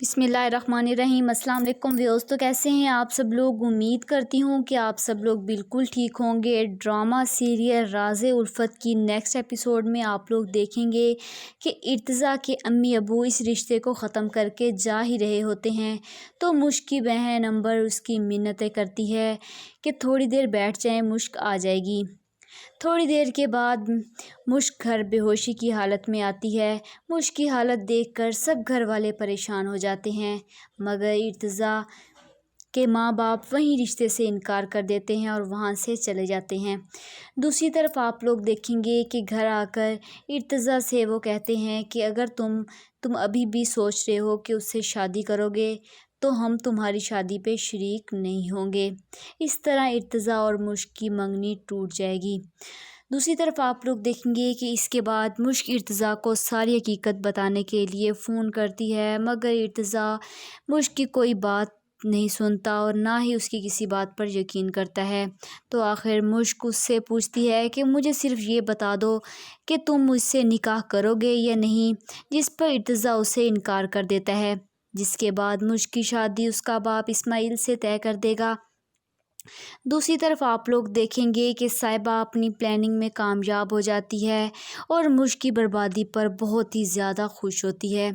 बिस्मिल्लाहिर्रहमानिर्रहीम। अस्सलाम वालेकुम व्यूअर्स। तो कैसे हैं आप सब लोग? उम्मीद करती हूँ कि आप सब लोग बिल्कुल ठीक होंगे। ड्रामा सीरियल राज़े उल्फत की नेक्स्ट एपिसोड में आप लोग देखेंगे कि इर्तिज़ा के अम्मी अबू इस रिश्ते को ख़त्म करके जा ही रहे होते हैं, तो मुश्क की बहन अंबर उसकी मिन्नतें करती है कि थोड़ी देर बैठ जाएं, मुश्क आ जाएगी। थोड़ी देर के बाद मुश्क घर बेहोशी की हालत में आती है। मुश्क की हालत देखकर सब घर वाले परेशान हो जाते हैं, मगर इर्तिज़ा के माँ बाप वहीं रिश्ते से इनकार कर देते हैं और वहाँ से चले जाते हैं। दूसरी तरफ आप लोग देखेंगे कि घर आकर इर्तिज़ा से वो कहते हैं कि अगर तुम अभी भी सोच रहे हो कि उससे शादी करोगे तो हम तुम्हारी शादी पे शरीक नहीं होंगे। इस तरह इर्तिज़ा और मुश्क की मंगनी टूट जाएगी। दूसरी तरफ आप लोग देखेंगे कि इसके बाद मुश्क इर्तिज़ा को सारी हकीकत बताने के लिए फ़ोन करती है, मगर इर्तिज़ा मुश्क की कोई बात नहीं सुनता और ना ही उसकी किसी बात पर यकीन करता है। तो आखिर मुश्क उससे पूछती है कि मुझे सिर्फ़ ये बता दो कि तुम मुझसे निकाह करोगे या नहीं, जिस पर इर्तिज़ा उसे इनकार कर देता है। जिसके बाद मुश्क की शादी उसका बाप इस्माइल से तय कर देगा। दूसरी तरफ आप लोग देखेंगे कि साहिबा अपनी प्लानिंग में कामयाब हो जाती है और मुश्क की बर्बादी पर बहुत ही ज़्यादा खुश होती है।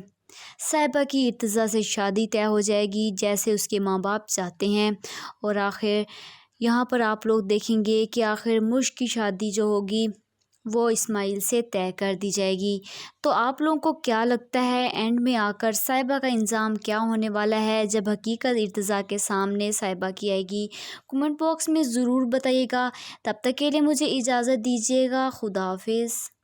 साहिबा की इर्तिज़ा से शादी तय हो जाएगी जैसे उसके माँ बाप चाहते हैं, और आखिर यहाँ पर आप लोग देखेंगे कि आखिर मुश्क की शादी जो होगी वो इस्माइल से तय कर दी जाएगी। तो आप लोगों को क्या लगता है एंड में आकर साहिबा का इंजाम क्या होने वाला है जब हकीकत इर्तिज़ा के सामने साहिबा की आएगी? कमेंट बॉक्स में ज़रूर बताइएगा। तब तक के लिए मुझे इजाज़त दीजिएगा। खुदा हाफिज़।